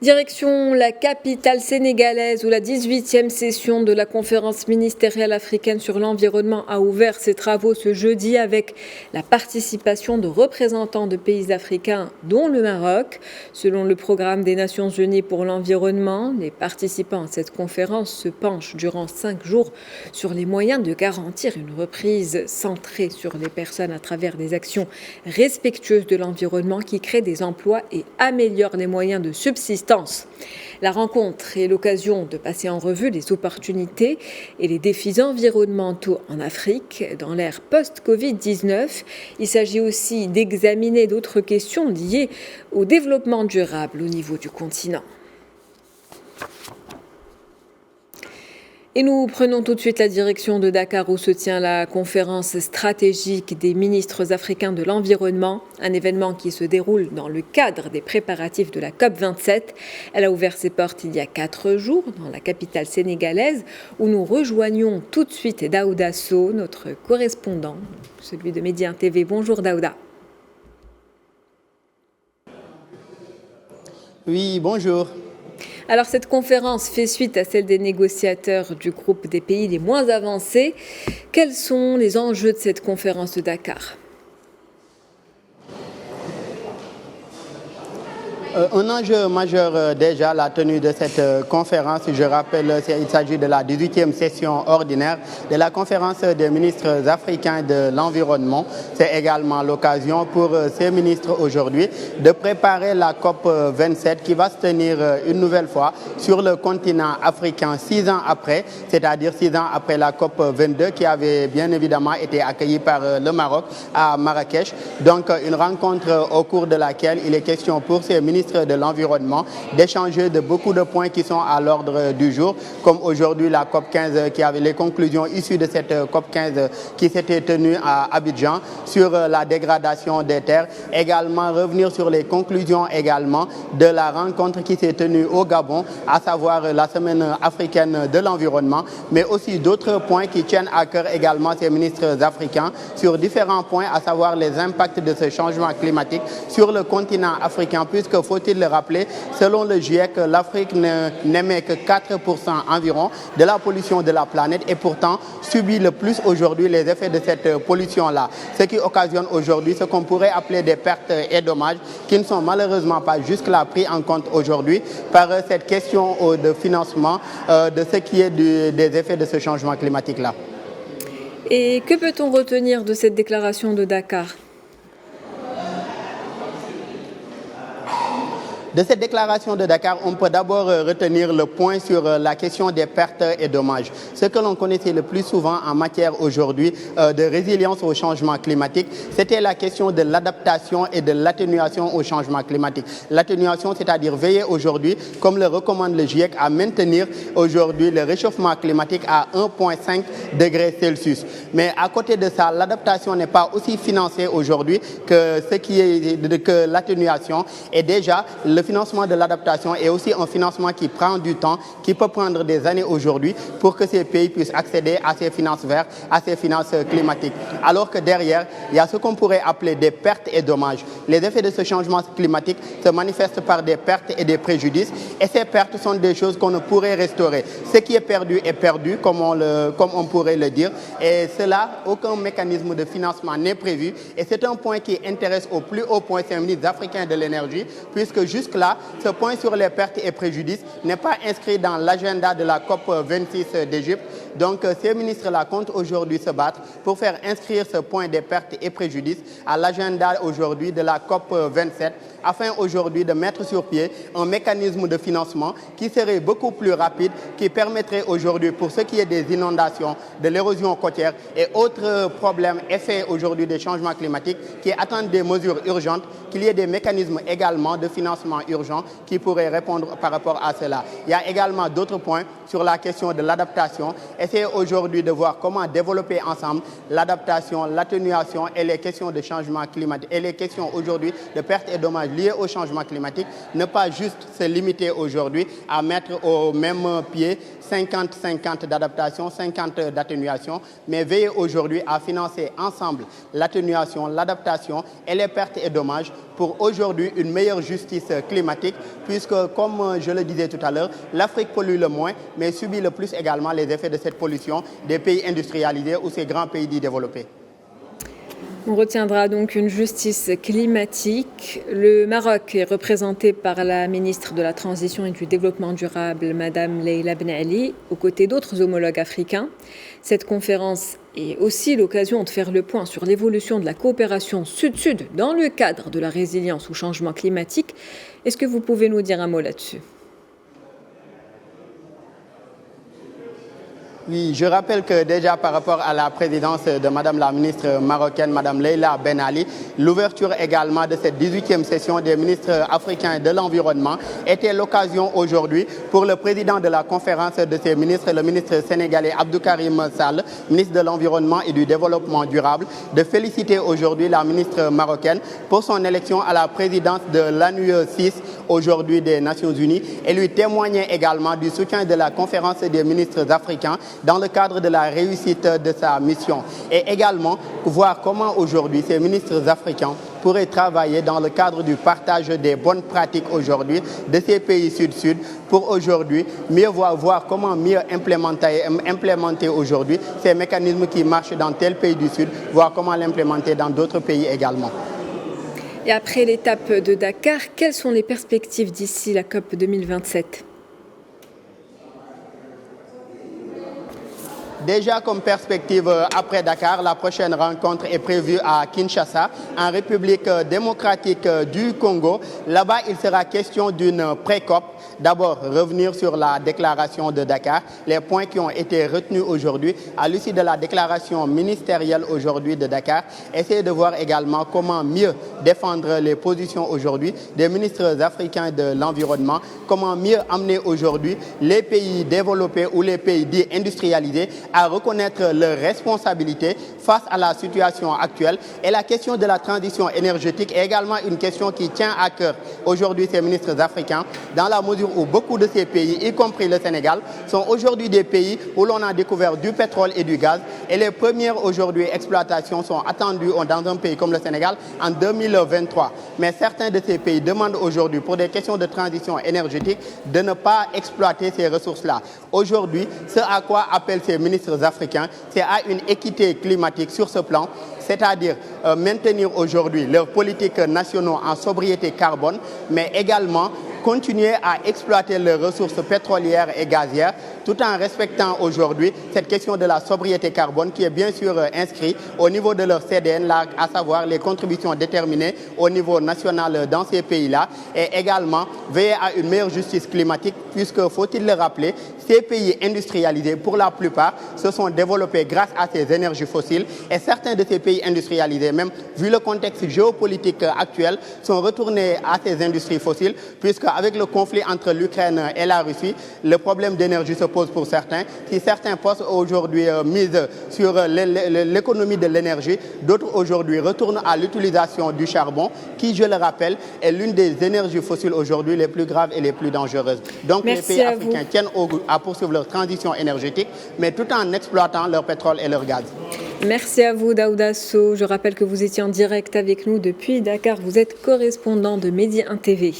Direction la capitale sénégalaise où la 18e session de la conférence ministérielle africaine sur l'environnement a ouvert ses travaux ce jeudi avec la participation de représentants de pays africains dont le Maroc. Selon le programme des Nations Unies pour l'environnement, les participants à cette conférence se penchent durant 5 jours sur les moyens de garantir une reprise centrée sur les personnes à travers des actions respectueuses de l'environnement qui créent des emplois et améliorent les moyens de subsistance. La rencontre est l'occasion de passer en revue les opportunités et les défis environnementaux en Afrique dans l'ère post-Covid-19. Il s'agit aussi d'examiner d'autres questions liées au développement durable au niveau du continent. Et nous prenons tout de suite la direction de Dakar où se tient la conférence stratégique des ministres africains de l'environnement, un événement qui se déroule dans le cadre des préparatifs de la COP27. Elle a ouvert ses portes il y a 4 jours dans la capitale sénégalaise où nous rejoignons tout de suite Daouda Sow, notre correspondant, celui de Média TV. Bonjour Daouda. Oui, bonjour. Alors cette conférence fait suite à celle des négociateurs du groupe des pays les moins avancés. Quels sont les enjeux de cette conférence de Dakar ? Un enjeu majeur déjà, la tenue de cette conférence. Je rappelle, il s'agit de la 18e session ordinaire de la conférence des ministres africains de l'environnement. C'est également l'occasion pour ces ministres aujourd'hui de préparer la COP27 qui va se tenir une nouvelle fois sur le continent africain 6 ans après, c'est-à-dire 6 ans après la COP22 qui avait bien évidemment été accueillie par le Maroc à Marrakech. Donc une rencontre au cours de laquelle il est question pour ces ministres de l'environnement d'échanger de beaucoup de points qui sont à l'ordre du jour, comme aujourd'hui la COP15 qui avait les conclusions issues de cette COP15 qui s'était tenue à Abidjan sur la dégradation des terres, également revenir sur les conclusions également de la rencontre qui s'est tenue au Gabon, à savoir la semaine africaine de l'environnement, mais aussi d'autres points qui tiennent à cœur également ces ministres africains sur différents points, à savoir les impacts de ce changement climatique sur le continent africain, puisque faut-il le rappeler, selon le GIEC, l'Afrique n'émet que 4% environ de la pollution de la planète et pourtant subit le plus aujourd'hui les effets de cette pollution-là. Ce qui occasionne aujourd'hui ce qu'on pourrait appeler des pertes et dommages qui ne sont malheureusement pas jusque-là pris en compte aujourd'hui par cette question de financement de ce qui est des effets de ce changement climatique-là. Et que peut-on retenir de cette déclaration de Dakar ? De cette déclaration de Dakar, on peut d'abord retenir le point sur la question des pertes et dommages. Ce que l'on connaissait le plus souvent en matière aujourd'hui de résilience au changement climatique, c'était la question de l'adaptation et de l'atténuation au changement climatique. L'atténuation, c'est-à-dire veiller aujourd'hui, comme le recommande le GIEC, à maintenir aujourd'hui le réchauffement climatique à 1,5 degrés Celsius. Mais à côté de ça, l'adaptation n'est pas aussi financée aujourd'hui que ce qui est que l'atténuation. Et déjà, le financement de l'adaptation est aussi un financement qui prend du temps, qui peut prendre des années aujourd'hui pour que ces pays puissent accéder à ces finances vertes, à ces finances climatiques. Alors que derrière, il y a ce qu'on pourrait appeler des pertes et dommages. Les effets de ce changement climatique se manifestent par des pertes et des préjudices et ces pertes sont des choses qu'on ne pourrait restaurer. Ce qui est perdu, comme on pourrait le dire, et cela, aucun mécanisme de financement n'est prévu et c'est un point qui intéresse au plus haut point ces ministres africains de l'énergie, puisque jusque-là, ce point sur les pertes et préjudices n'est pas inscrit dans l'agenda de la COP26 d'Égypte. Donc ces ministres-là comptent aujourd'hui se battre pour faire inscrire ce point des pertes et préjudices à l'agenda aujourd'hui de la COP27 afin aujourd'hui de mettre sur pied un mécanisme de financement qui serait beaucoup plus rapide, qui permettrait aujourd'hui pour ce qui est des inondations, de l'érosion côtière et autres problèmes effets aujourd'hui des changements climatiques qui attendent des mesures urgentes, qu'il y ait des mécanismes également de financement urgent qui pourraient répondre par rapport à cela. Il y a également d'autres points sur la question de l'adaptation. Essayer aujourd'hui de voir comment développer ensemble l'adaptation, l'atténuation et les questions de changement climatique et les questions aujourd'hui de pertes et dommages liés au changement climatique. Ne pas juste se limiter aujourd'hui à mettre au même pied 50-50 d'adaptation, 50 d'atténuation, mais veiller aujourd'hui à financer ensemble l'atténuation, l'adaptation et les pertes et dommages pour aujourd'hui une meilleure justice climatique, puisque, comme je le disais tout à l'heure, l'Afrique pollue le moins, mais subit le plus également les effets de cette pollution des pays industrialisés ou ces grands pays dits développés. On retiendra donc une justice climatique. Le Maroc est représenté par la ministre de la Transition et du Développement durable, Madame Leïla Ben Ali, aux côtés d'autres homologues africains. Cette conférence est aussi l'occasion de faire le point sur l'évolution de la coopération sud-sud dans le cadre de la résilience au changement climatique. Est-ce que vous pouvez nous dire un mot là-dessus ? Oui, je rappelle que déjà par rapport à la présidence de Madame la ministre marocaine, Madame Leïla Ben Ali, l'ouverture également de cette 18e session des ministres africains de l'environnement était l'occasion aujourd'hui pour le président de la conférence de ces ministres, le ministre sénégalais Abdou Karim Sall, ministre de l'Environnement et du Développement durable, de féliciter aujourd'hui la ministre marocaine pour son élection à la présidence de l'ANUE 6 aujourd'hui des Nations Unies et lui témoigner également du soutien de la conférence des ministres africains dans le cadre de la réussite de sa mission. Et également voir comment aujourd'hui ces ministres africains pourraient travailler dans le cadre du partage des bonnes pratiques aujourd'hui de ces pays sud-sud pour aujourd'hui mieux voir comment mieux implémenter aujourd'hui ces mécanismes qui marchent dans tel pays du Sud, voir comment l'implémenter dans d'autres pays également. Et après l'étape de Dakar, quelles sont les perspectives d'ici la COP 2027 ? Déjà comme perspective après Dakar, la prochaine rencontre est prévue à Kinshasa, en République démocratique du Congo. Là-bas, il sera question d'une pré-COP. D'abord, revenir sur la déclaration de Dakar, les points qui ont été retenus aujourd'hui à l'issue de la déclaration ministérielle aujourd'hui de Dakar. Essayer de voir également comment mieux défendre les positions aujourd'hui des ministres africains de l'environnement, comment mieux amener aujourd'hui les pays développés ou les pays dits industrialisés à reconnaître leurs responsabilités face à la situation actuelle. Et la question de la transition énergétique est également une question qui tient à cœur aujourd'hui ces ministres africains, dans la mesure où beaucoup de ces pays, y compris le Sénégal, sont aujourd'hui des pays où l'on a découvert du pétrole et du gaz. Et les premières aujourd'hui exploitations sont attendues dans un pays comme le Sénégal en 2023. Mais certains de ces pays demandent aujourd'hui, pour des questions de transition énergétique, de ne pas exploiter ces ressources-là. Aujourd'hui, ce à quoi appellent ces ministres africains, c'est à une équité climatique sur ce plan, c'est-à-dire maintenir aujourd'hui leurs politiques nationaux en sobriété carbone, mais également continuer à exploiter les ressources pétrolières et gazières, tout en respectant aujourd'hui cette question de la sobriété carbone qui est bien sûr inscrite au niveau de leur CDN, là, à savoir les contributions déterminées au niveau national dans ces pays-là, et également veiller à une meilleure justice climatique, puisque, faut-il le rappeler, ces pays industrialisés, pour la plupart, se sont développés grâce à ces énergies fossiles, et certains de ces pays industrialisés, même vu le contexte géopolitique actuel, sont retournés à ces industries fossiles, puisque avec le conflit entre l'Ukraine et la Russie, le problème d'énergie se pose pour certains. Si certains posent aujourd'hui mise sur l'économie de l'énergie, d'autres aujourd'hui retournent à l'utilisation du charbon, qui, je le rappelle, est l'une des énergies fossiles aujourd'hui les plus graves et les plus dangereuses. Donc Merci les pays africains tiennent à poursuivre leur transition énergétique, mais tout en exploitant leur pétrole et leur gaz. Merci à vous, Daouda Sow. Je rappelle que vous étiez en direct avec nous depuis Dakar. Vous êtes correspondant de Média 1 TV.